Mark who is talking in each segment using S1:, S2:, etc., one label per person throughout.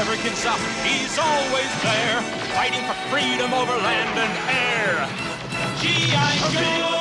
S1: American South. He's always there, fighting for freedom over land and air. G.I. Joe!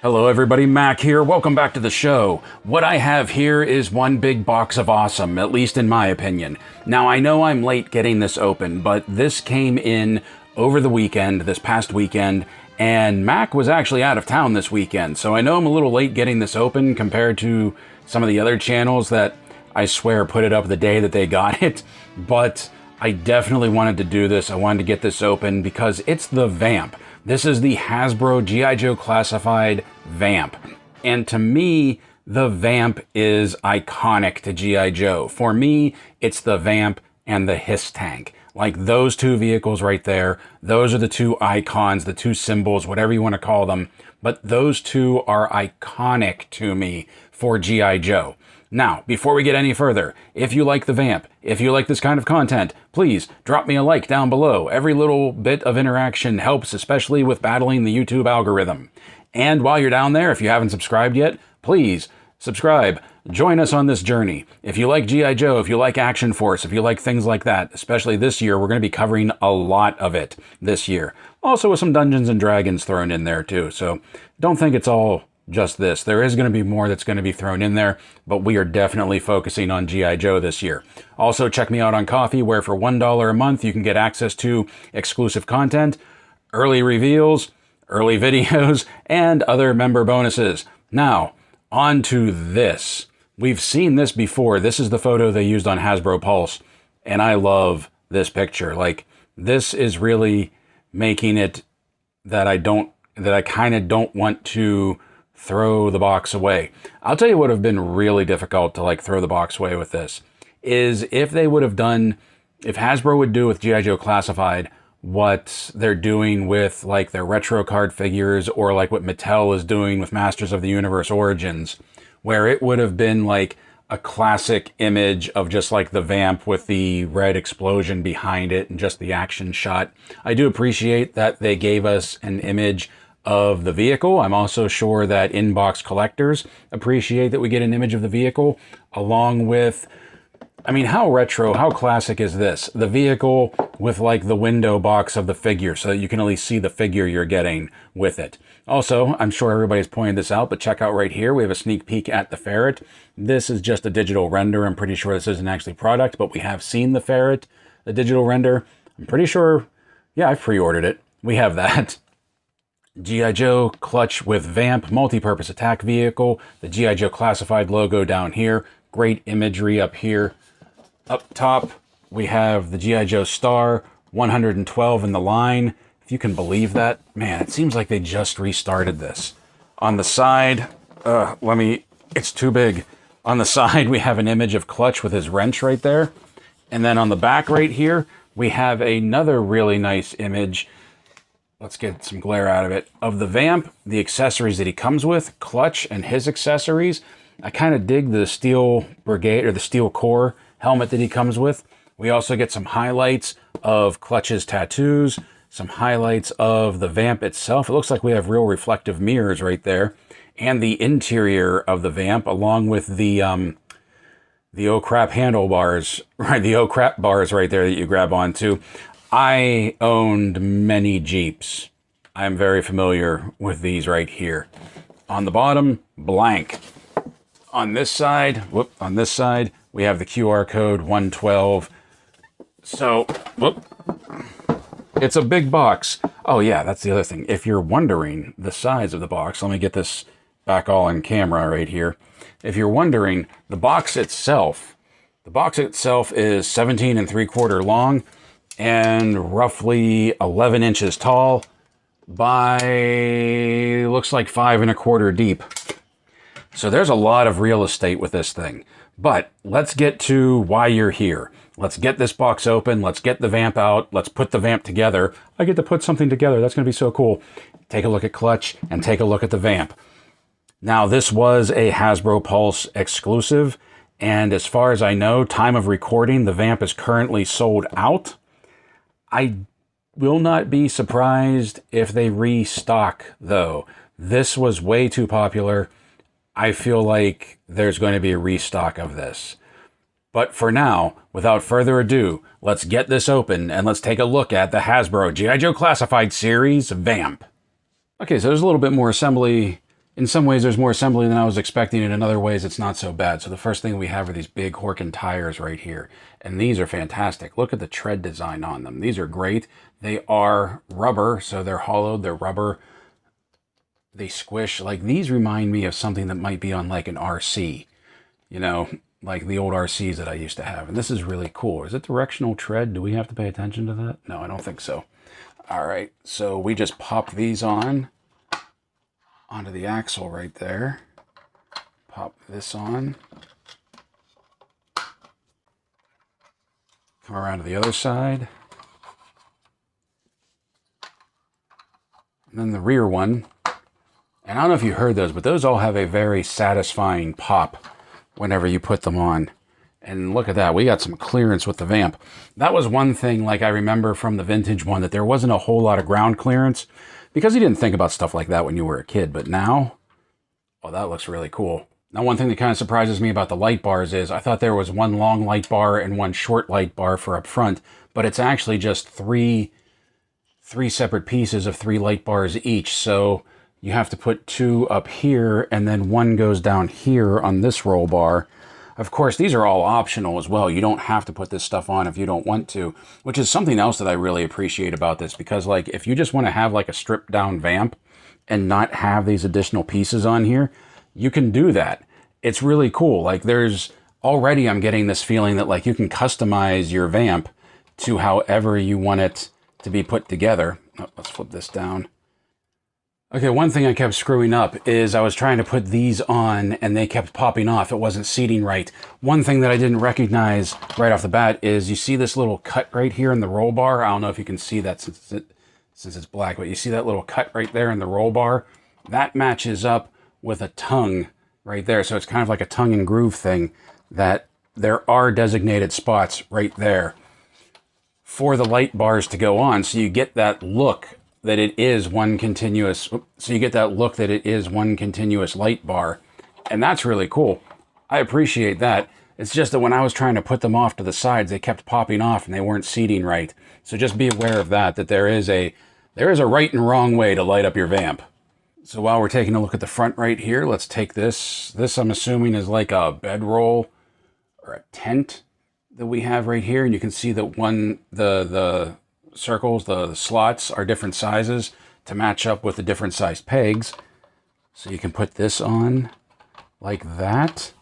S2: Hello everybody, Mac here. Welcome back to the show. What I have here is one big box of awesome, at least in my opinion. Now I know I'm late getting this open, but this came in over the weekend, this past weekend, and Mac was actually out of town this weekend, so I know I'm a little late getting this open compared to some of the other channels that I swear put it up the day that they got it, but I definitely wanted to do this. I wanted to get this open because it's the VAMP. This is the Hasbro G.I. Joe classified VAMP. And to me, the VAMP is iconic to G.I. Joe. For me, it's the VAMP and the Hiss Tank. Like those two vehicles right there, those are the two icons, the two symbols, whatever you want to call them. But those two are iconic to me for G.I. Joe. Now, before we get any further, if you like the VAMP, if you like this kind of content, please drop me a like down below. Every little bit of interaction helps, especially with battling the YouTube algorithm. And while you're down there, if you haven't subscribed yet, please subscribe. Join us on this journey. If you like G.I. Joe, if you like Action Force, if you like things like that, especially this year, we're going to be covering a lot of it this year. Also with some Dungeons and Dragons thrown in there too, so don't think it's all just this. There is going to be more that's going to be thrown in there, but we are definitely focusing on G.I. Joe this year. Also, check me out on Ko-fi, where for $1 a month, you can get access to exclusive content, early reveals, early videos, and other member bonuses. Now, on to this. We've seen this before. This is the photo they used on Hasbro Pulse, and I love this picture. Like, this is really making it that I kind of don't want to throw the box away. I'll tell you what would have been really difficult to like throw the box away with this is if they would have done, if Hasbro would do with G.I. Joe Classified what they're doing with like their retro card figures, or like what Mattel is doing with Masters of the Universe Origins, where it would have been like a classic image of just like the VAMP with the red explosion behind it and just the action shot. I do appreciate that they gave us an image of the vehicle. I'm also sure that inbox collectors appreciate that we get an image of the vehicle along with, I mean, how retro, how classic is this? The vehicle with like the window box of the figure so that you can at least see the figure you're getting with it. Also, I'm sure everybody's pointed this out, but check out right here. We have a sneak peek at the ferret. This is just a digital render. I'm pretty sure this isn't actually product, but we have seen the ferret, the digital render. I'm pretty sure, yeah, I've pre-ordered it. We have that. G.I. Joe clutch with VAMP multi-purpose attack vehicle. The G.I. Joe classified logo down here. Great imagery up here. Up top, we have the G.I. Joe star, 112 in the line. If you can believe that. Man, it seems like they just restarted this. On the side, it's too big. On the side, we have an image of Clutch with his wrench right there. And then on the back right here, we have another really nice image. Let's get some glare out of it. Of the VAMP, the accessories that he comes with, Clutch and his accessories. I kind of dig the Steel Brigade or the Steel Corps helmet that he comes with. We also get some highlights of Clutch's tattoos, some highlights of the VAMP itself. It looks like we have real reflective mirrors right there. And the interior of the VAMP along with the oh crap handlebars, right? The oh crap bars right there that you grab onto. I owned many Jeeps. I'm very familiar with these right here. On the bottom, blank. On this side, we have the QR code 112. So, it's a big box. Oh yeah, that's the other thing. If you're wondering the size of the box, let me get this back all on camera right here. If you're wondering, the box itself is 17 3/4 long and roughly 11 inches tall by, looks like 5 1/4 deep. So there's a lot of real estate with this thing. But let's get to why you're here. Let's get this box open. Let's get the VAMP out. Let's put the VAMP together. I get to put something together. That's going to be so cool. Take a look at Clutch and take a look at the VAMP. Now, this was a Hasbro Pulse exclusive. And as far as I know, time of recording, the VAMP is currently sold out. I will not be surprised if they restock, though. This was way too popular. I feel like there's going to be a restock of this. But for now, without further ado, let's get this open and let's take a look at the Hasbro G.I. Joe Classified Series VAMP. Okay, so there's a little bit more assembly. In some ways, there's more assembly than I was expecting, and in other ways, it's not so bad. So the first thing we have are these big Horkin tires right here, and these are fantastic. Look at the tread design on them. These are great. They are rubber, so they're hollowed, they're rubber. They squish. Like, these remind me of something that might be on like an RC, you know, like the old RCs that I used to have. And this is really cool. Is it directional tread? Do we have to pay attention to that? No, I don't think so. All right, so we just pop these onto the axle right there. Pop this on. Come around to the other side. And then the rear one. And I don't know if you heard those, but those all have a very satisfying pop whenever you put them on. And look at that, we got some clearance with the VAMP. That was one thing, like I remember from the vintage one, that there wasn't a whole lot of ground clearance because you didn't think about stuff like that when you were a kid. But now, oh, that looks really cool. Now, one thing that kind of surprises me about the light bars is I thought there was one long light bar and one short light bar for up front, but it's actually just three separate pieces of 3 light bars each. So you have to put 2 up here, and then 1 goes down here on this roll bar. Of course, these are all optional as well. You don't have to put this stuff on if you don't want to, which is something else that I really appreciate about this, because like if you just want to have like a stripped down VAMP and not have these additional pieces on here, you can do that. It's really cool. Like there's already, I'm getting this feeling that like you can customize your VAMP to however you want it to be put together. Oh, let's flip this down. Okay, one thing I kept screwing up is I was trying to put these on and they kept popping off. It wasn't seating right. One thing that I didn't recognize right off the bat is you see this little cut right here in the roll bar. I don't know if you can see that since it's black, but you see that little cut right there in the roll bar? That matches up with a tongue right there. So it's kind of like a tongue and groove thing, that there are designated spots right there for the light bars to go on. So you get that look that it is one continuous, light bar. And that's really cool. I appreciate that. It's just that when I was trying to put them off to the sides, they kept popping off and they weren't seating right. So just be aware of that, that there is a right and wrong way to light up your VAMP. So while we're taking a look at the front right here, let's take this. This I'm assuming is like a bedroll or a tent that we have right here. And you can see that the circles, the slots are different sizes to match up with the different size pegs. So you can put this on like that.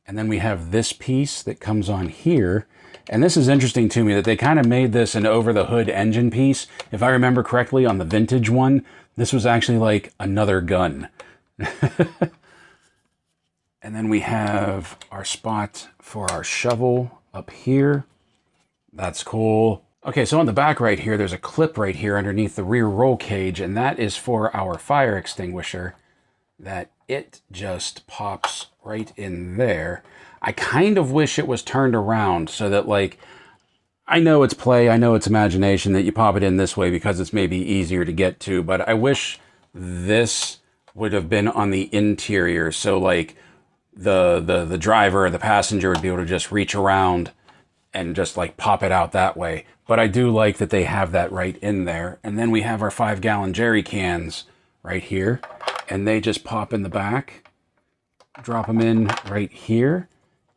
S2: And then we have this piece that comes on here. And this is interesting to me that they kind of made this an over the hood engine piece. If I remember correctly, on the vintage one, this was actually like another gun. And then we have our spot for our shovel up here. That's cool. Okay, so on the back right here, there's a clip right here underneath the rear roll cage, and that is for our fire extinguisher, that it just pops right in there. I kind of wish it was turned around so that, like, I know it's play, I know it's imagination that you pop it in this way because it's maybe easier to get to, but I wish this would have been on the interior, so like the driver or the passenger would be able to just reach around and just like pop it out that way. But I do like that they have that right in there. And then we have our 5-gallon jerry cans right here, and they just pop in the back. Drop them in right here.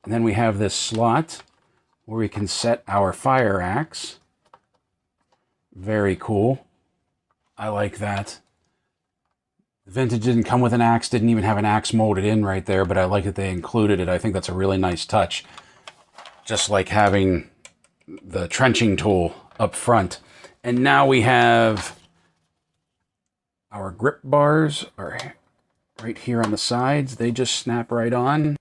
S2: And then we have this slot where we can set our fire axe. Very cool. I like that. The vintage didn't come with an axe, didn't even have an axe molded in right there, but I like that they included it. I think that's a really nice touch. Just like having the trenching tool up front. And now we have our grip bars are right here on the sides. They just snap right on.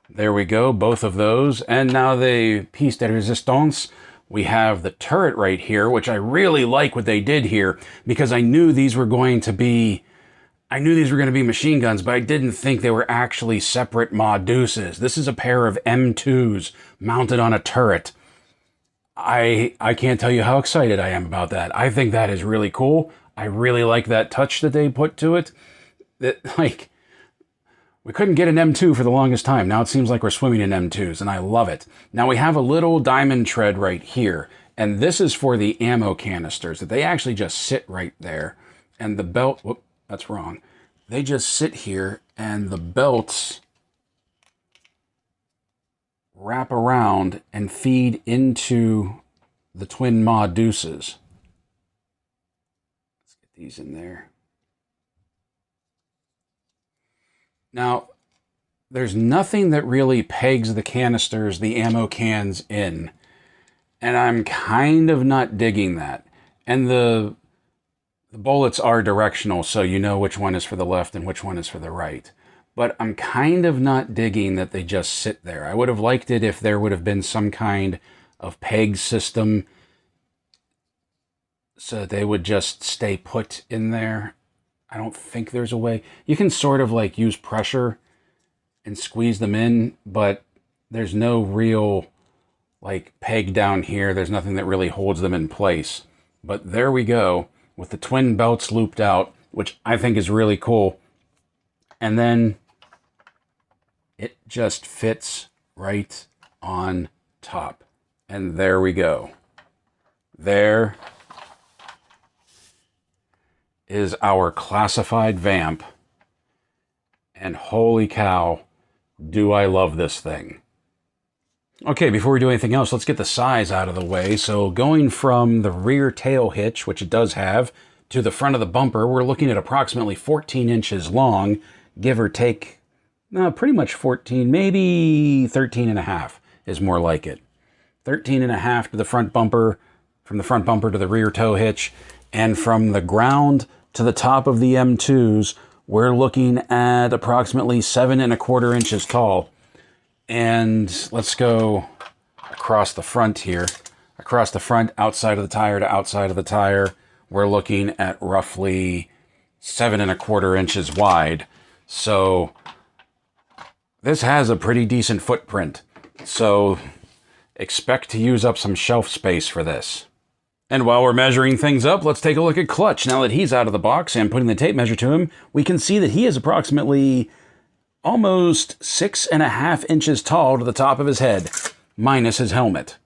S2: There we go, both of those. And now the piece de resistance, we have the turret right here, which I really like what they did here, because I knew these were going to be machine guns, but I didn't think they were actually separate Ma Deuces. This is a pair of M2s mounted on a turret. I can't tell you how excited I am about that. I think that is really cool. I really like that touch that they put to it. that, like, we couldn't get an M2 for the longest time. Now it seems like we're swimming in M2s, and I love it. Now we have a little diamond tread right here, and this is for the ammo canisters, that they actually just sit right there. And the belt, whoop, that's wrong. They just sit here, and the belts wrap around and feed into the twin mod deuces. Let's get these in there. Now, there's nothing that really pegs the canisters, the ammo cans in, and I'm kind of not digging that. And the bullets are directional, so you know which one is for the left and which one is for the right. But I'm kind of not digging that they just sit there. I would have liked it if there would have been some kind of peg system so that they would just stay put in there. I don't think there's a way. You can sort of like use pressure and squeeze them in, but there's no real like peg down here. There's nothing that really holds them in place. But there we go with the twin belts looped out, which I think is really cool. And then it just fits right on top. And there we go. There is our classified VAMP. And holy cow, do I love this thing. Okay, before we do anything else, let's get the size out of the way. So going from the rear tail hitch, which it does have, to the front of the bumper, we're looking at approximately 14 inches long, give or take, pretty much 14, maybe 13 and a half is more like it. 13 and a half to the front bumper, from the front bumper to the rear tow hitch, and from the ground to the top of the M2s, we're looking at approximately 7¼ inches tall. And let's go across the front here. Across the front, outside of the tire to outside of the tire, we're looking at roughly 7¼ inches wide. So this has a pretty decent footprint. So expect to use up some shelf space for this. And while we're measuring things up, let's take a look at Clutch. Now that he's out of the box and putting the tape measure to him, we can see that he is approximately almost 6½ inches tall to the top of his head, minus his helmet.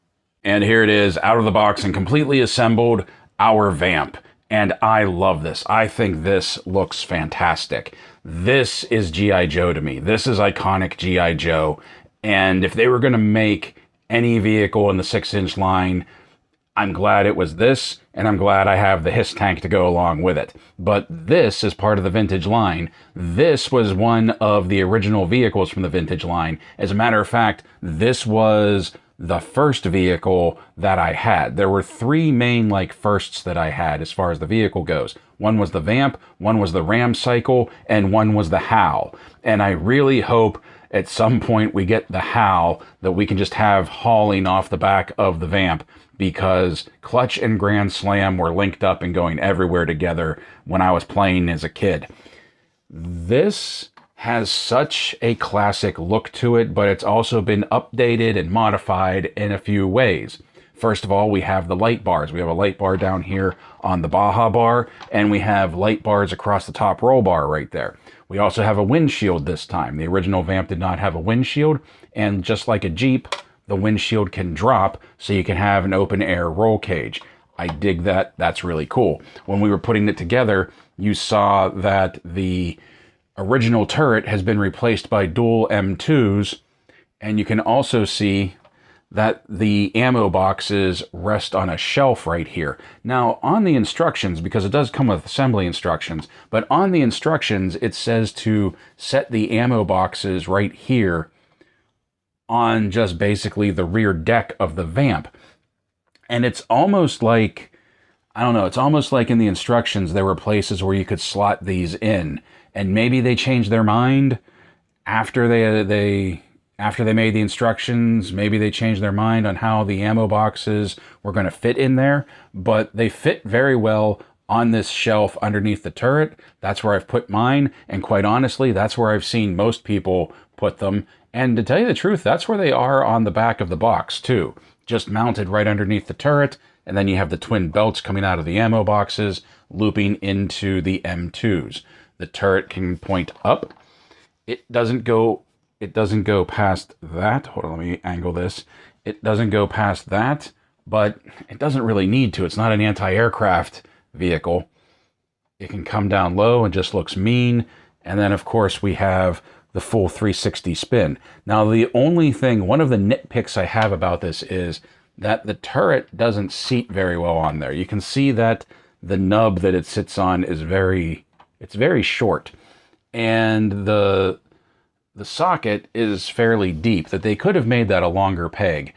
S2: And here it is, out of the box and completely assembled, our VAMP. And I love this. I think this looks fantastic. This is G.I. Joe to me. This is iconic G.I. Joe. And if they were going to make any vehicle in the 6-inch line, I'm glad it was this, and I'm glad I have the Hiss tank to go along with it. But this is part of the vintage line. This was one of the original vehicles from the vintage line. As a matter of fact, this was the first vehicle that I had. There were 3 main firsts that I had as far as the vehicle goes. One was the VAMP, one was the Ram Cycle, and one was the HAL. And I really hope at some point we get the HAL that we can just have hauling off the back of the VAMP, because Clutch and Grand Slam were linked up and going everywhere together when I was playing as a kid. This has such a classic look to it, but it's also been updated and modified in a few ways. First of all, we have the light bars. We have a light bar down here on the Baja bar, and we have light bars across the top roll bar right there. We also have a windshield this time. The original VAMP did not have a windshield, and just like a Jeep, the windshield can drop so you can have an open air roll cage. I dig that. That's really cool. When we were putting it together, you saw that the original turret has been replaced by dual M2s, and you can also see that the ammo boxes rest on a shelf right here. Now, on the instructions, because it does come with assembly instructions, but on the instructions, it says to set the ammo boxes right here on just basically the rear deck of the VAMP. And it's almost like, I don't know, it's almost like in the instructions there were places where you could slot these in. And maybe they changed their mind after they made the instructions. Maybe they changed their mind on how the ammo boxes were going to fit in there. But they fit very well on this shelf underneath the turret. That's where I've put mine. And quite honestly, that's where I've seen most people put them. And to tell you the truth, that's where they are on the back of the box too. Just mounted right underneath the turret. And then you have the twin belts coming out of the ammo boxes, looping into the M2s. the turret can point up. It doesn't go past that. Hold on, let me angle this. It doesn't go past that, but it doesn't really need to. It's not an anti-aircraft vehicle. It can come down low and just looks mean. And then, of course, we have the full 360 spin. Now, the only thing, one of the nitpicks I have about this is that the turret doesn't seat very well on there. You can see that the nub that it sits on is very short. And the socket is fairly deep, that they could have made that a longer peg.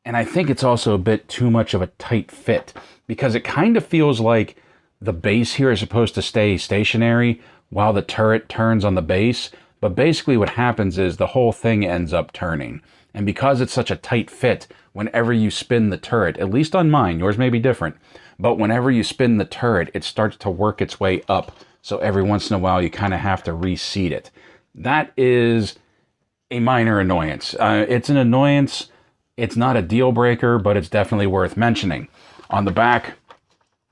S2: And I think it's also a bit too much of a tight fit, because it kind of feels like the base here is supposed to stay stationary while the turret turns on the base. But basically what happens is the whole thing ends up turning. And because it's such a tight fit, whenever you spin the turret, at least on mine, yours may be different, but whenever you spin the turret, it starts to work its way up. So every once in a while, you kind of have to reseat it. That is a minor annoyance. It's an annoyance. It's not a deal breaker, but it's definitely worth mentioning. On the back,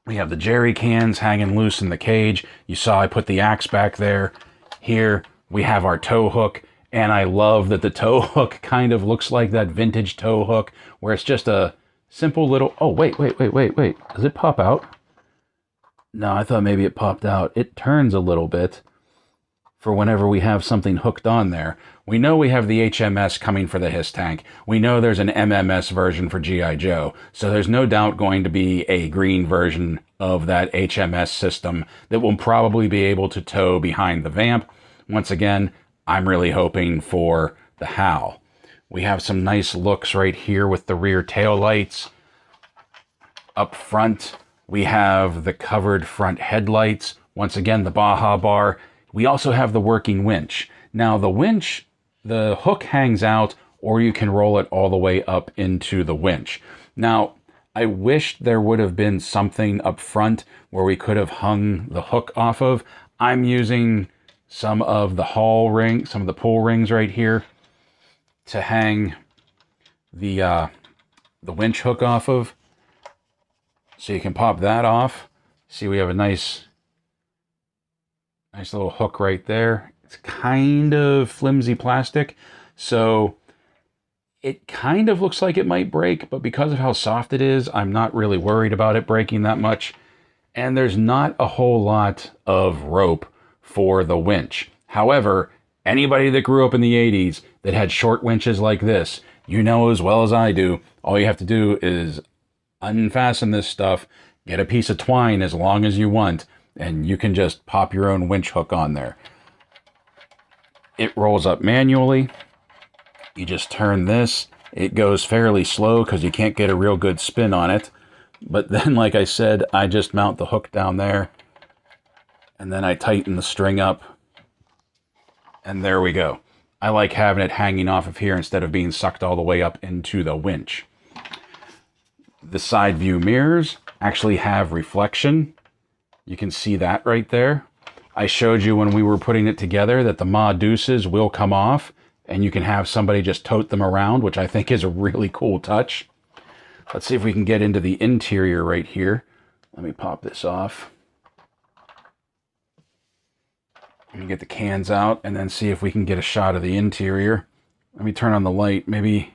S2: we have the jerry cans hanging loose in the cage. You saw I put the axe back there. Here, we have our tow hook. And I love that the tow hook kind of looks like that vintage tow hook, where it's just a simple little... Oh, wait. Does it pop out? No, I thought maybe it popped out. It turns a little bit for whenever we have something hooked on there. We know we have the HMS coming for the HISS tank. We know there's an MMS version for G.I.Joe. So there's no doubt going to be a green version of that HMS system that will probably be able to tow behind the VAMP. Once again, I'm really hoping for the HAL. We have some nice looks right here with the rear tail lights. Up front, we have the covered front headlights. Once again, the Baja bar. We also have the working winch. Now, the winch, the hook hangs out, or you can roll it all the way up into the winch. Now, I wish there would have been something up front where we could have hung the hook off of. I'm using some of the haul ring, some of the pull rings right here to hang the winch hook off of. So you can pop that off. See, we have a nice little hook right there. It's kind of flimsy plastic, so it kind of looks like it might break, but because of how soft it is, I'm not really worried about it breaking that much. And there's not a whole lot of rope for the winch. However, anybody that grew up in the 80s that had short winches like this, you know as well as I do, all you have to do is unfasten this stuff, get a piece of twine as long as you want, and you can just pop your own winch hook on there. It rolls up manually. You just turn this. It goes fairly slow because you can't get a real good spin on it. But then, like I said, I just mount the hook down there, and then I tighten the string up, and there we go. I like having it hanging off of here instead of being sucked all the way up into the winch. The side view mirrors actually have reflection. You can see that right there. I showed you when we were putting it together that the Ma Deuces will come off, and you can have somebody just tote them around, which I think is a really cool touch. Let's see if we can get into the interior right here. Let me pop this off. Let me get the cans out and then see if we can get a shot of the interior. Let me turn on the light. Maybe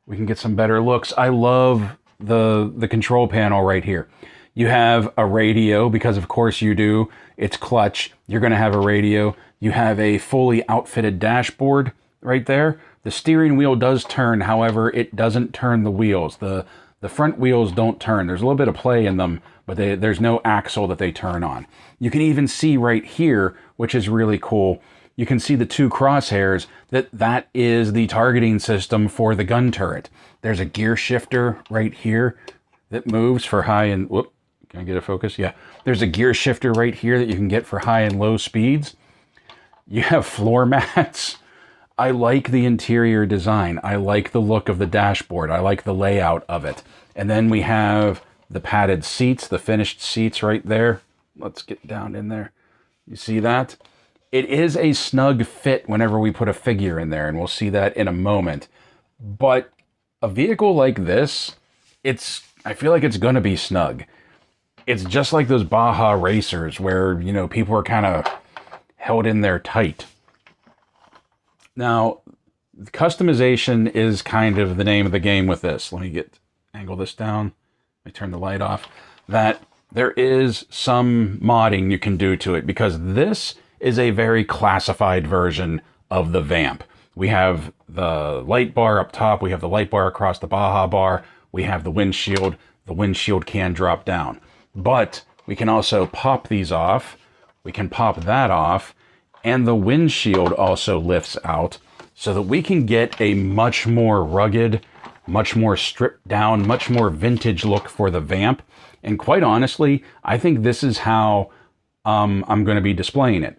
S2: we can get some better looks. I love the control panel right here. You have a radio, because of course you do. It's clutch. You're going to have a radio. You have a fully outfitted dashboard right there. The steering wheel does turn, however, it doesn't turn the wheels. The front wheels don't turn. There's a little bit of play in them, but there's no axle that they turn on. You can even see right here, which is really cool, you can see the two crosshairs, that is the targeting system for the gun turret. There's a gear shifter right here that moves for high and... Whoop, can I get a focus? Yeah. There's a gear shifter right here that you can get for high and low speeds. You have floor mats. I like the interior design. I like the look of the dashboard. I like the layout of it. And then we have the padded seats, the finished seats right there. Let's get down in there. You see that? It is a snug fit whenever we put a figure in there, and we'll see that in a moment. But a vehicle like this, I feel like it's going to be snug. It's just like those Baja racers where, you know, people are kind of held in there tight. Now, customization is kind of the name of the game with this. Let me angle this down. Let me turn the light off. That there is some modding you can do to it, because this is a very classified version of the VAMP. We have the light bar up top. We have the light bar across the Baja bar. We have the windshield. The windshield can drop down. But we can also pop these off. We can pop that off. And the windshield also lifts out so that we can get a much more rugged, much more stripped down, much more vintage look for the VAMP. And quite honestly, I think this is how I'm going to be displaying it.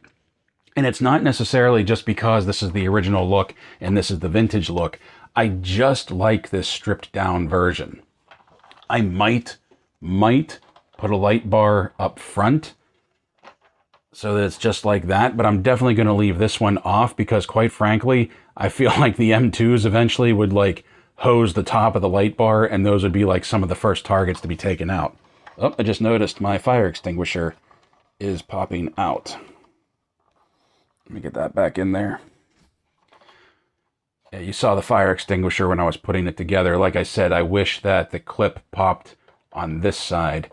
S2: And it's not necessarily just because this is the original look and this is the vintage look. I just like this stripped down version. I might put a light bar up front so that it's just like that, but I'm definitely going to leave this one off because, quite frankly, I feel like the M2s eventually would like hose the top of the light bar, and those would be like some of the first targets to be taken out. Oh, I just noticed my fire extinguisher is popping out. Let me get that back in there. Yeah, you saw the fire extinguisher when I was putting it together. Like I said, I wish that the clip popped on this side.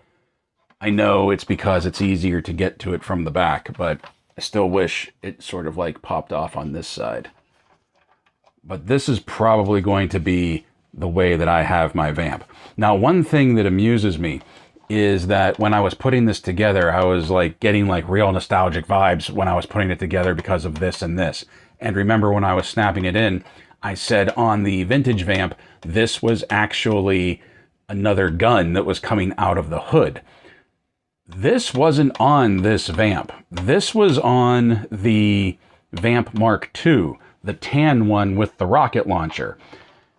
S2: I know it's because it's easier to get to it from the back, but I still wish it sort of like popped off on this side. But this is probably going to be the way that I have my VAMP. Now, one thing that amuses me is that when I was putting this together, I was like getting like real nostalgic vibes when I was putting it together because of this and this. And remember when I was snapping it in, I said on the vintage VAMP, this was actually another gun that was coming out of the hood. This wasn't on this VAMP. This was on the VAMP Mark II, the tan one with the rocket launcher.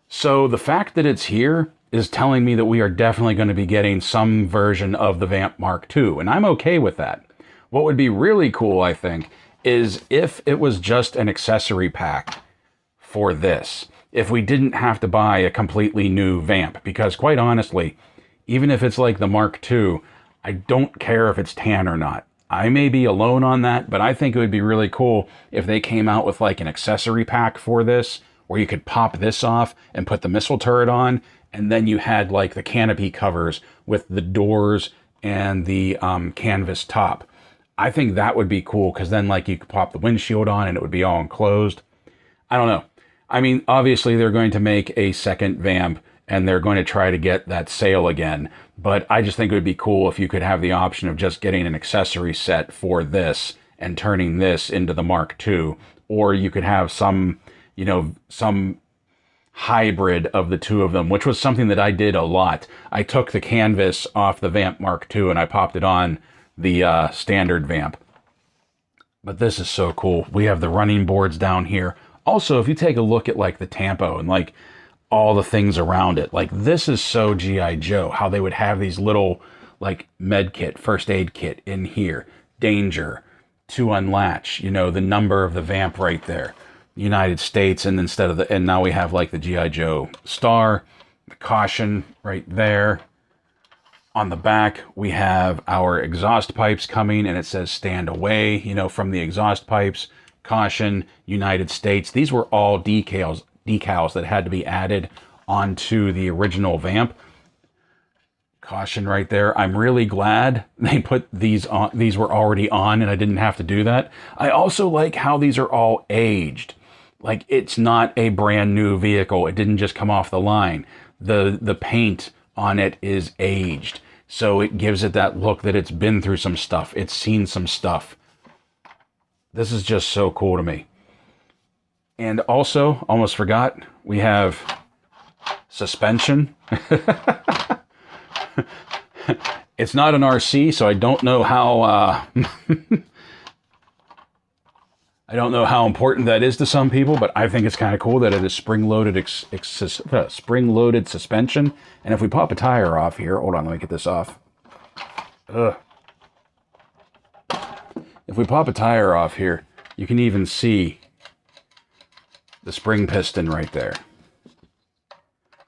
S2: So the fact that it's here is telling me that we are definitely going to be getting some version of the VAMP Mark II, and I'm okay with that. What would be really cool, I think, is if it was just an accessory pack for this. If we didn't have to buy a completely new VAMP, because quite honestly, even if it's like the Mark II, I don't care if it's tan or not. I may be alone on that, but I think it would be really cool if they came out with like an accessory pack for this, where you could pop this off and put the missile turret on, and then you had like the canopy covers with the doors and the canvas top. I think that would be cool, because then like you could pop the windshield on and it would be all enclosed. I don't know. I mean, obviously they're going to make a second VAMP and they're going to try to get that sale again. But I just think it would be cool if you could have the option of just getting an accessory set for this and turning this into the Mark II. Or you could have some, you know, some hybrid of the two of them, which was something that I did a lot. I took the canvas off the VAMP Mark II and I popped it on the standard VAMP. But this is so cool. We have the running boards down here. Also, if you take a look at like the Tampo and like all the things around it, like this is so G.I. Joe, how they would have these little like med kit, first aid kit in here, danger, to unlatch, you know, the number of the VAMP right there, United States, and instead of the, and now we have like the G.I. Joe star, the caution right there. On the back, we have our exhaust pipes coming, and it says stand away, you know, from the exhaust pipes, caution, United States. These were all decals that had to be added onto the original VAMP. Caution right there. I'm really glad they put these on. These were already on and I didn't have to do that. I also like how these are all aged. Like, it's not a brand new vehicle. It didn't just come off the line. The paint on it is aged. So it gives it that look that it's been through some stuff. It's seen some stuff. This is just so cool to me. And also, almost forgot, we have suspension. It's not an RC, so I don't know how I don't know how important that is to some people, but I think it's kind of cool that it is spring-loaded spring-loaded suspension. And if we pop a tire off here, hold on, let me get this off. If we pop a tire off here, you can even see the spring piston right there.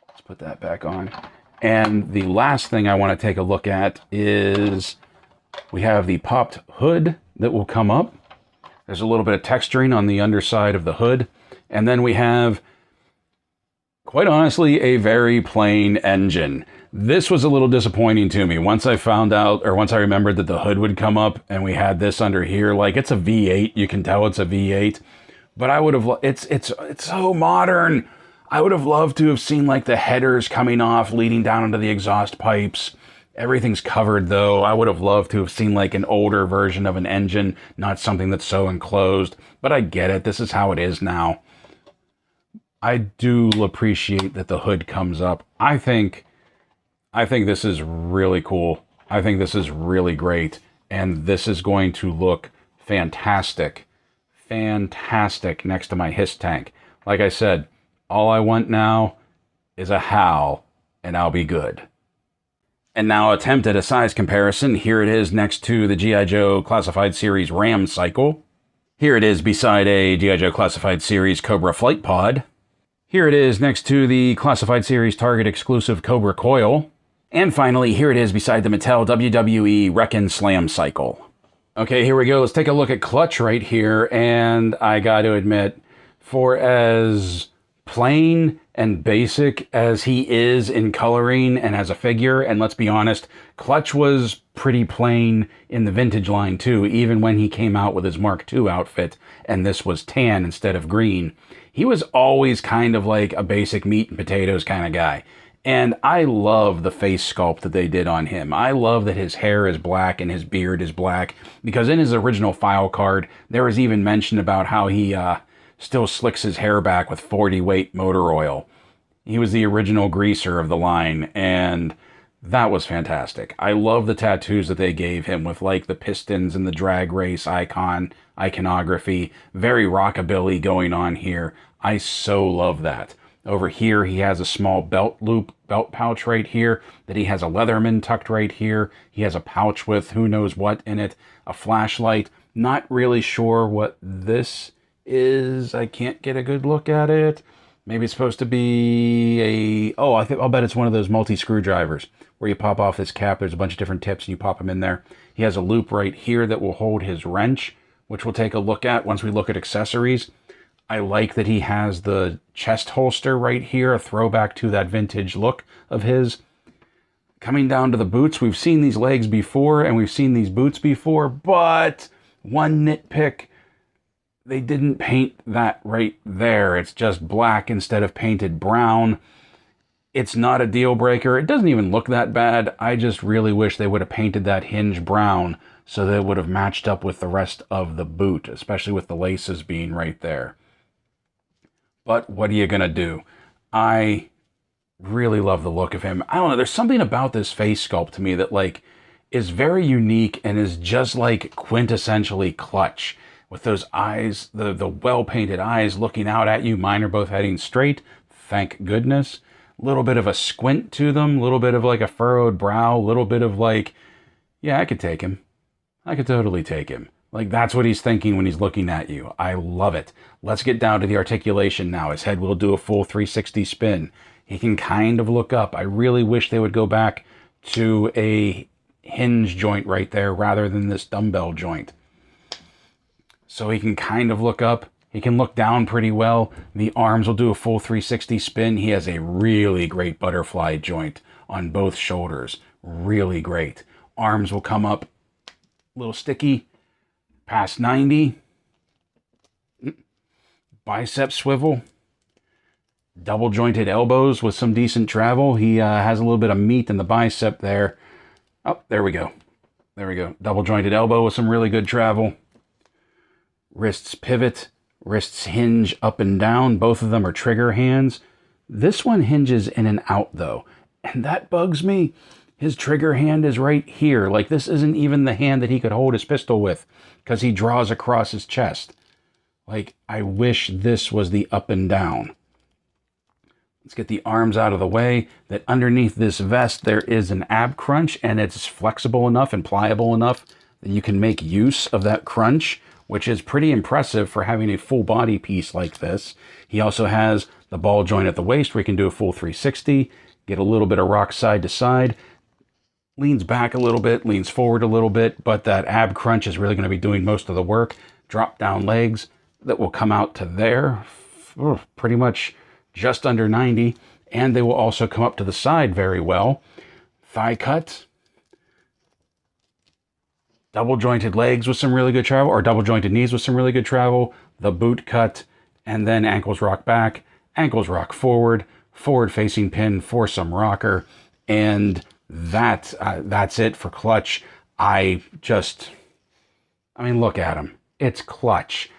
S2: Let's put that back on. And the last thing I want to take a look at is we have the popped hood that will come up. There's a little bit of texturing on the underside of the hood. And then we have, quite honestly, a very plain engine. This was a little disappointing to me. Once I found out, or once I remembered that the hood would come up and we had this under here, like it's a V8. You can tell it's a V8. But I would have, it's so modern. I would have loved to have seen like the headers coming off, leading down into the exhaust pipes. Everything's covered though. I would have loved to have seen like an older version of an engine, not something that's so enclosed. But I get it. This is how it is now. I do appreciate that the hood comes up. I think this is really cool. I think this is really great. And this is going to look fantastic. Fantastic next to my HISS tank. Like I said, all I want now is a HAL, and I'll be good. And now attempt at a size comparison. Here it is next to the G.I. Joe Classified Series RAM cycle. Here it is beside a G.I. Joe Classified Series Cobra Flight Pod. Here it is next to the Classified Series Target exclusive Cobra Coil. And finally, here it is beside the Mattel WWE Wreck-In Slam cycle. Okay, here we go. Let's take a look at Clutch right here. And I got to admit, for as plain and basic as he is in coloring and as a figure, and let's be honest, Clutch was pretty plain in the vintage line too, even when he came out with his Mark II outfit, and this was tan instead of green. He was always kind of like a basic meat and potatoes kind of guy. And I love the face sculpt that they did on him. I love that his hair is black and his beard is black, because in his original file card, there was even mention about how he still slicks his hair back with 40 weight motor oil. He was the original greaser of the line, and that was fantastic. I love the tattoos that they gave him with like the pistons and the drag race iconography. Very rockabilly going on here. I so love that. Over here, he has a small belt pouch right here, that he has a Leatherman tucked right here. He has a pouch with who knows what in it, a flashlight. Not really sure what this is. I can't get a good look at it. Maybe it's supposed to be I'll bet it's one of those multi-screwdrivers where you pop off this cap. There's a bunch of different tips and you pop them in there. He has a loop right here that will hold his wrench, which we'll take a look at once we look at accessories. I like that he has the chest holster right here, a throwback to that vintage look of his. Coming down to the boots, we've seen these legs before and we've seen these boots before, but one nitpick, they didn't paint that right there. It's just black instead of painted brown. It's not a deal breaker. It doesn't even look that bad. I just really wish they would have painted that hinge brown so that it would have matched up with the rest of the boot, especially with the laces being right there. But what are you going to do? I really love the look of him. I don't know. There's something about this face sculpt to me that like is very unique and is just like quintessentially Clutch. With those eyes, the well-painted eyes looking out at you. Mine are both heading straight. Thank goodness. A little bit of a squint to them. A little bit of like a furrowed brow. A little bit of like, yeah, I could take him. I could totally take him. Like, that's what he's thinking when he's looking at you. I love it. Let's get down to the articulation now. His head will do a full 360 spin. He can kind of look up. I really wish they would go back to a hinge joint right there rather than this dumbbell joint. So he can kind of look up. He can look down pretty well. The arms will do a full 360 spin. He has a really great butterfly joint on both shoulders. Really great. Arms will come up a little sticky. Past 90. Bicep swivel. Double jointed elbows with some decent travel. He has a little bit of meat in the bicep there. Oh, there we go. There we go. Double jointed elbow with some really good travel. Wrists pivot. Wrists hinge up and down. Both of them are trigger hands. This one hinges in and out though. And that bugs me. His trigger hand is right here. Like, this isn't even the hand that he could hold his pistol with, because he draws across his chest. Like, I wish this was the up and down. Let's get the arms out of the way. That underneath this vest, there is an ab crunch, and it's flexible enough and pliable enough that you can make use of that crunch, which is pretty impressive for having a full body piece like this. He also has the ball joint at the waist where he can do a full 360. get a little bit of rock side to side, leans back a little bit, leans forward a little bit, but that ab crunch is really going to be doing most of the work. Drop down legs that will come out to there, pretty much just under 90, and they will also come up to the side very well. Thigh cut, double jointed legs with some really good travel, or double jointed knees with some really good travel, the boot cut, and then ankles rock back, ankles rock forward, forward facing pin for some rocker, and that's it for clutch. I mean, look at him. It's clutch.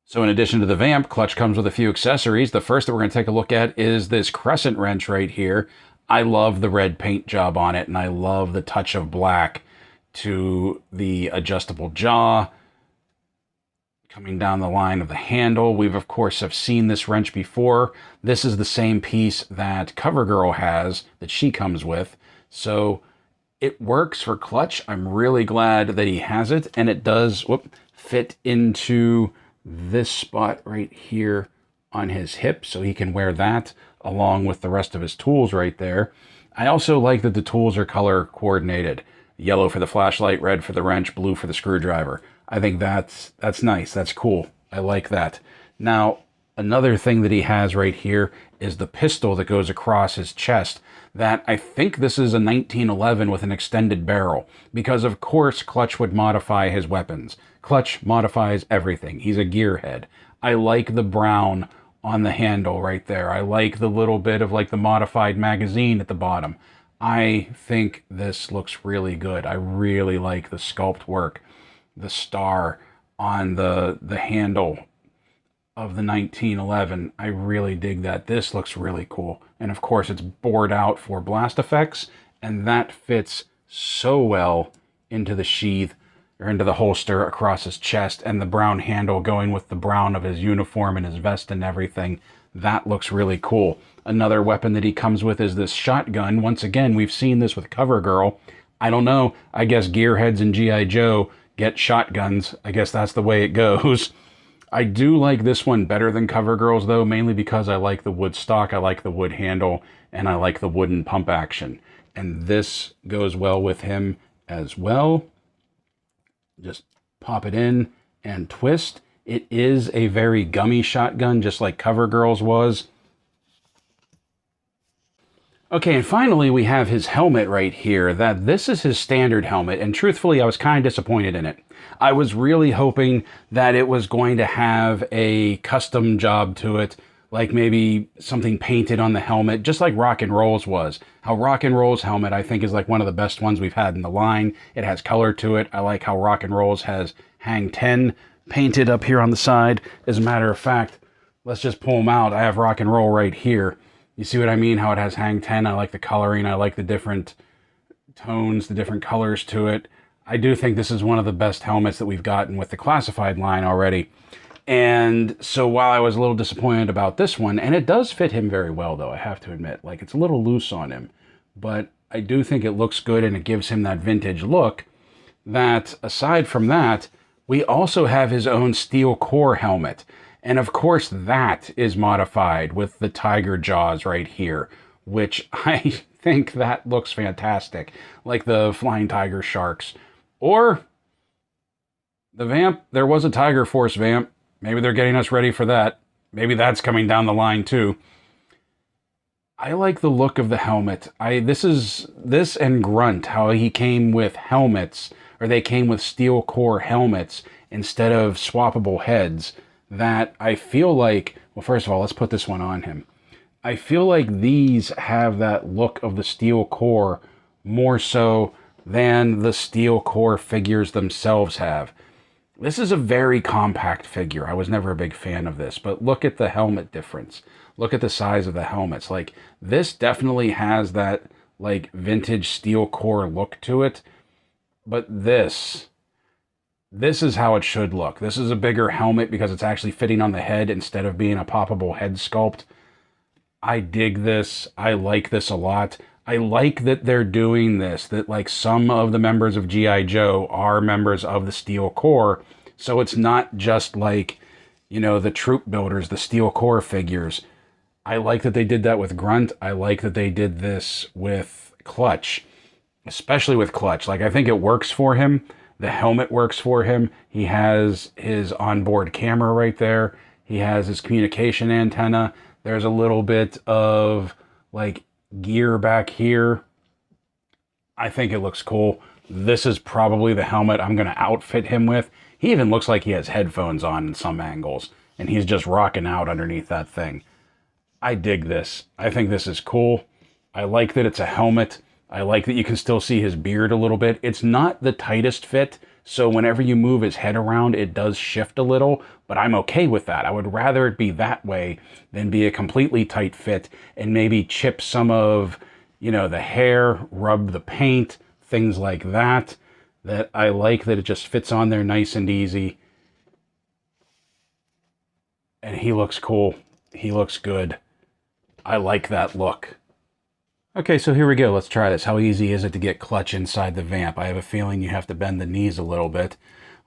S2: So in addition to the VAMP, clutch comes with a few accessories. The first that we're going to take a look at is this crescent wrench right here. I love the red paint job on it, and I love the touch of black to the adjustable jaw coming down the line of the handle. We've, of course, have seen this wrench before. This is the same piece that CoverGirl has, that she comes with. So it works for clutch. I'm really glad that he has it, and it does fit into this spot right here on his hip, so he can wear that along with the rest of his tools right there. I also like that the tools are color coordinated. Yellow for the flashlight, red for the wrench, blue for the screwdriver. I think that's nice. That's cool. I like that. Now, another thing that he has right here is the pistol that goes across his chest. That I think this is a 1911 with an extended barrel, because of course Clutch would modify his weapons. Clutch modifies everything. He's a gearhead. I like the brown on the handle right there. I like the little bit of like the modified magazine at the bottom. I think this looks really good. I really like the sculpt work. The star on the handle of the 1911. I really dig that. This looks really cool. And of course it's bored out for blast effects, and that fits so well into the sheath or into the holster across his chest, and the brown handle going with the brown of his uniform and his vest and everything. That looks really cool. Another weapon that he comes with is this shotgun. Once again, we've seen this with CoverGirl. I don't know. I guess gearheads and G.I. Joe get shotguns. I guess that's the way it goes. I do like this one better than CoverGirl's though, mainly because I like the wood stock, I like the wood handle, and I like the wooden pump action. And this goes well with him as well. Just pop it in and twist. It is a very gummy shotgun, just like CoverGirl's was. Okay, and finally we have his helmet right here. This is his standard helmet, and truthfully I was kind of disappointed in it. I was really hoping that it was going to have a custom job to it, like maybe something painted on the helmet, just like Rock and Roll's was. How Rock and Roll's helmet, I think, is like one of the best ones we've had in the line. It has color to it. I like how Rock and Roll's has Hang 10 painted up here on the side. As a matter of fact, let's just pull them out. I have Rock and Roll right here. You see what I mean? How it has Hang 10. I like the coloring. I like the different tones, the different colors to it. I do think this is one of the best helmets that we've gotten with the classified line already. And so while I was a little disappointed about this one, and it does fit him very well though, I have to admit, like it's a little loose on him, but I do think it looks good and it gives him that vintage look. That aside from that, we also have his own steel core helmet. And of course that is modified with the tiger jaws right here, which I think that looks fantastic. Like the flying tiger sharks. Or the VAMP, there was a Tiger Force VAMP. Maybe they're getting us ready for that. Maybe that's coming down the line too. I like the look of the helmet. This and Grunt, how he came with helmets, or they came with steel core helmets instead of swappable heads. That I feel like, well, first of all, let's put this one on him. I feel like these have that look of the steel core more so than the steel core figures themselves have. This is a very compact figure. I was never a big fan of this, but look at the helmet difference. Look at the size of the helmets. Like, this definitely has that, like, vintage steel core look to it, but this is how it should look. This is a bigger helmet because it's actually fitting on the head instead of being a poppable head sculpt. I dig this. I like this a lot. I like that they're doing this, that like some of the members of G.I. Joe are members of the Steel Corps. So it's not just like, you know, the troop builders, the Steel Corps figures. I like that they did that with Grunt. I like that they did this with Clutch, especially with Clutch. Like, I think it works for him. The helmet works for him. He has his onboard camera right there. He has his communication antenna. There's a little bit of, like, gear back here. I think it looks cool. This is probably the helmet I'm going to outfit him with. He even looks like he has headphones on in some angles, and he's just rocking out underneath that thing. I dig this. I think this is cool. I like that it's a helmet. I like that you can still see his beard a little bit. It's not the tightest fit, so whenever you move his head around, it does shift a little, but I'm okay with that. I would rather it be that way than be a completely tight fit and maybe chip some of, you know, the hair, rub the paint, things like that. That I like that it just fits on there nice and easy. And he looks cool. He looks good. I like that look. Okay, so here we go. Let's try this. How easy is it to get Clutch inside the Vamp? I have a feeling you have to bend the knees a little bit.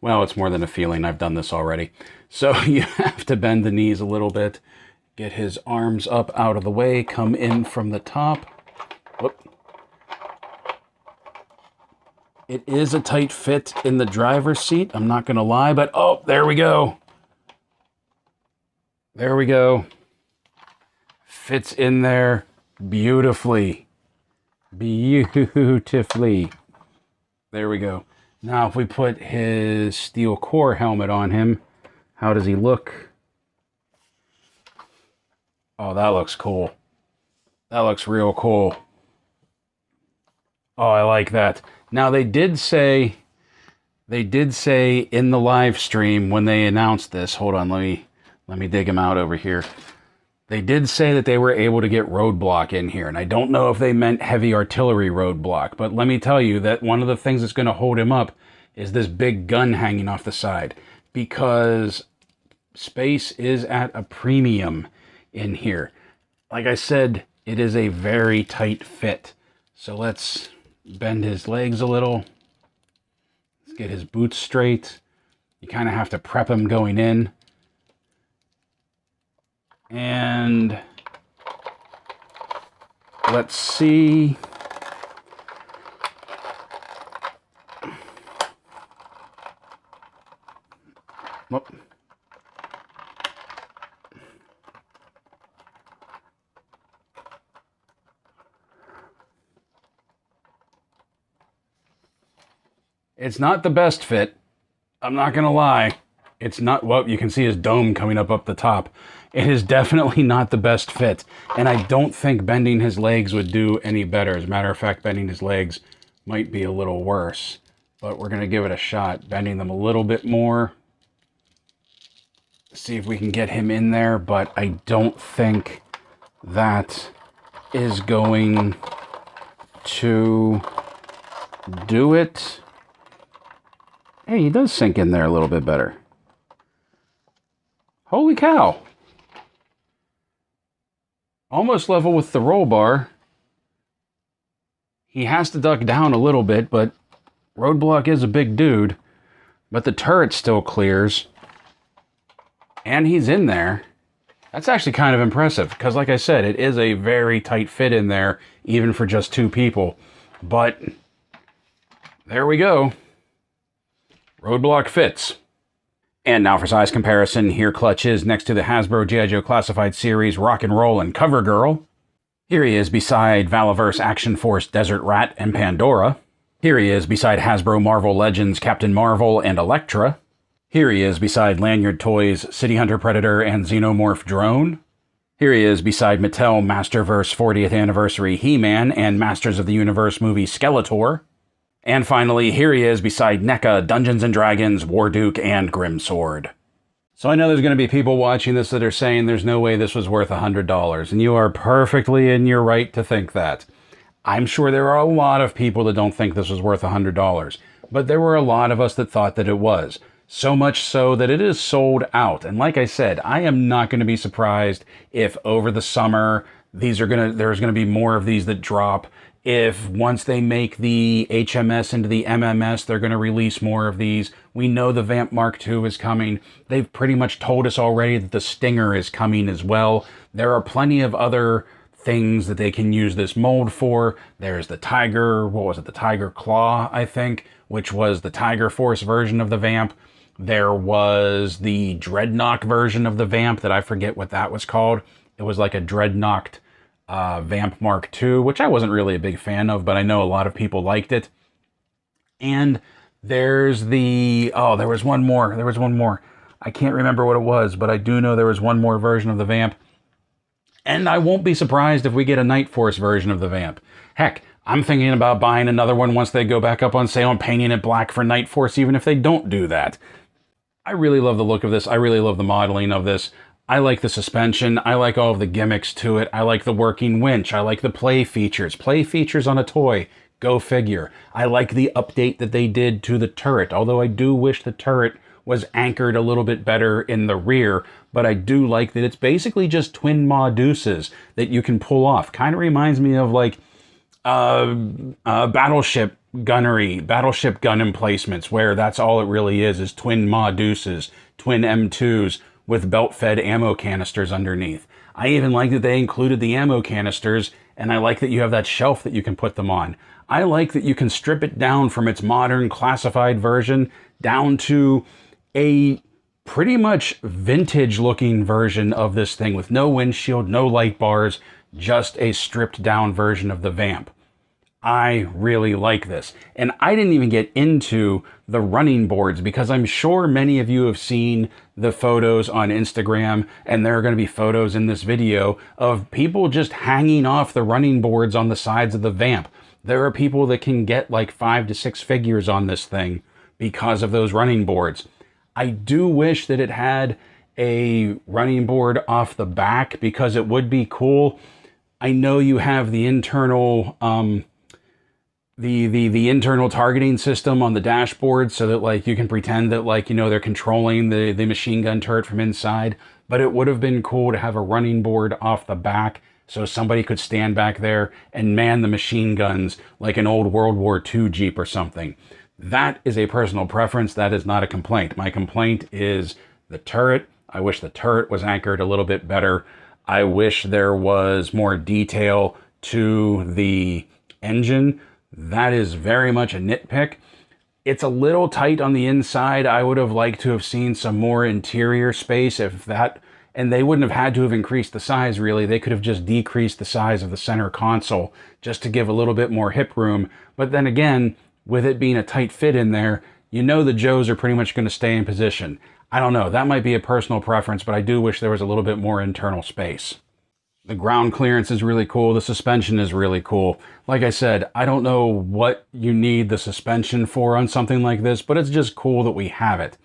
S2: Well, it's more than a feeling. I've done this already. So you have to bend the knees a little bit. Get his arms up out of the way. Come in from the top. Whoop. It is a tight fit in the driver's seat. I'm not going to lie, but oh, there we go. There we go. Fits in there beautifully. Beautifully. There we go. Now, if we put his steel core helmet on him, how does he look? Oh, that looks cool. That looks real cool. Oh, I like that. Now, they did say in the live stream when they announced this, hold on, let me dig him out over here. They did say that they were able to get roadblock in here, and I don't know if they meant heavy artillery roadblock, but let me tell you that one of the things that's going to hold him up is this big gun hanging off the side, because space is at a premium in here. Like I said, it is a very tight fit. So let's bend his legs a little. Let's get his boots straight. You kind of have to prep him going in. And let's see. Whoop. It's not the best fit. I'm not going to lie. It's not, well, you can see his dome coming up the top. It is definitely not the best fit. And I don't think bending his legs would do any better. As a matter of fact, bending his legs might be a little worse. But we're going to give it a shot. Bending them a little bit more. See if we can get him in there. But I don't think that is going to do it. Hey, he does sink in there a little bit better. Holy cow. Almost level with the roll bar. He has to duck down a little bit, but Roadblock is a big dude. But the turret still clears. And he's in there. That's actually kind of impressive, because like I said, it is a very tight fit in there, even for just two people. But there we go. Roadblock fits. And now for size comparison, here Clutch is next to the Hasbro G.I.Joe Classified Series Rock and Roll and Cover Girl. Here he is beside Valaverse Action Force Desert Rat and Pandora. Here he is beside Hasbro Marvel Legends Captain Marvel and Elektra. Here he is beside Lanyard Toys City Hunter Predator and Xenomorph Drone. Here he is beside Mattel Masterverse 40th Anniversary He-Man and Masters of the Universe movie Skeletor. And finally, here he is beside NECA, Dungeons & Dragons, Warduke, and Grimsword. So I know there's going to be people watching this that are saying there's no way this was worth $100, and you are perfectly in your right to think that. I'm sure there are a lot of people that don't think this was worth $100, but there were a lot of us that thought that it was. So much so that it is sold out. And like I said, I am not going to be surprised if over the summer there's going to be more of these that drop. If once they make the HMS into the MMS, they're going to release more of these. We know the VAMP Mark II is coming. They've pretty much told us already that the Stinger is coming as well. There are plenty of other things that they can use this mold for. There's the Tiger, what was it, the Tiger Claw, I think, which was the Tiger Force version of the VAMP. There was the Dreadnought version of the VAMP that I forget what that was called. It was like a Dreadnought VAMP Mark II, which I wasn't really a big fan of, but I know a lot of people liked it. And there's the, oh, there was one more. I can't remember what it was, but I do know there was one more version of the VAMP. And I won't be surprised if we get a Night Force version of the VAMP. Heck, I'm thinking about buying another one once they go back up on sale and painting it black for Night Force, even if they don't do that. I really love the look of this. I really love the modeling of this. I like the suspension. I like all of the gimmicks to it. I like the working winch. I like the play features. Play features on a toy. Go figure. I like the update that they did to the turret, although I do wish the turret was anchored a little bit better in the rear, but I do like that it's basically just twin Ma Deuces that you can pull off. Kind of reminds me of like battleship gunnery, battleship gun emplacements, where that's all it really is twin Ma Deuces, twin M2s with belt-fed ammo canisters underneath. I even like that they included the ammo canisters, and I like that you have that shelf that you can put them on. I like that you can strip it down from its modern classified version down to a pretty much vintage-looking version of this thing with no windshield, no light bars, just a stripped-down version of the VAMP. I really like this. And I didn't even get into the running boards because I'm sure many of you have seen the photos on Instagram, and there are going to be photos in this video of people just hanging off the running boards on the sides of the VAMP. There are people that can get like 5 to 6 figures on this thing because of those running boards. I do wish that it had a running board off the back because it would be cool. I know you have the internal the internal targeting system on the dashboard so that like you can pretend that like, you know, they're controlling the machine gun turret from inside, but it would have been cool to have a running board off the back so somebody could stand back there and man the machine guns like an old World War II Jeep or something. That is a personal preference. That is not a complaint. My complaint is the turret. I wish the turret was anchored a little bit better. I wish there was more detail to the engine. That is very much a nitpick. It's a little tight on the inside. I would have liked to have seen some more interior space if that, and they wouldn't have had to have increased the size really. They could have just decreased the size of the center console just to give a little bit more hip room. But then again, with it being a tight fit in there, you know the Joes are pretty much going to stay in position. I don't know, that might be a personal preference, but I do wish there was a little bit more internal space. The ground clearance is really cool. The suspension is really cool. Like I said, I don't know what you need the suspension for on something like this, but it's just cool that we have it.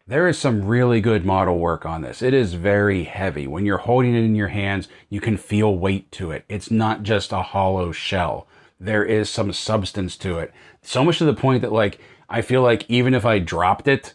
S2: There is some really good model work on this. It is very heavy. When you're holding it in your hands, you can feel weight to it. It's not just a hollow shell. There is some substance to it. So much to the point that like, I feel like even if I dropped it,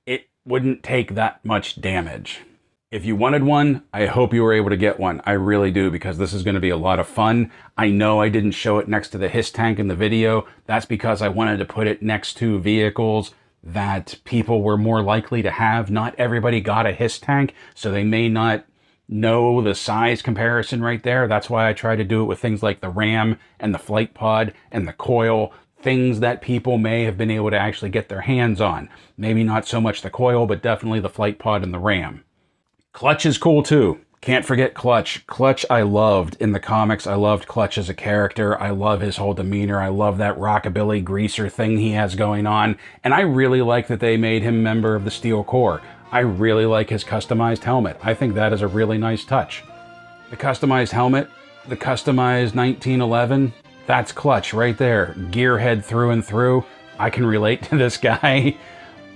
S2: it wouldn't take that much damage. If you wanted one, I hope you were able to get one. I really do, because this is going to be a lot of fun. I know I didn't show it next to the HISS tank in the video. That's because I wanted to put it next to vehicles that people were more likely to have. Not everybody got a HISS tank, so they may not know the size comparison right there. That's why I try to do it with things like the RAM and the flight pod and the coil, things that people may have been able to actually get their hands on. Maybe not so much the coil, but definitely the flight pod and the RAM. Clutch is cool too. Can't forget Clutch. Clutch I loved in the comics. I loved Clutch as a character. I love his whole demeanor. I love that rockabilly greaser thing he has going on. And I really like that they made him a member of the Steel Corps. I really like his customized helmet. I think that is a really nice touch. The customized helmet, the customized 1911, that's Clutch right there. Gearhead through and through. I can relate to this guy.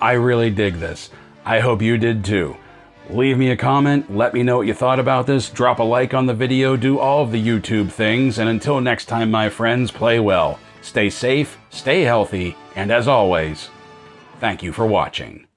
S2: I really dig this. I hope you did too. Leave me a comment, let me know what you thought about this, drop a like on the video, do all of the YouTube things, and until next time, my friends, play well. Stay safe, stay healthy, and as always, thank you for watching.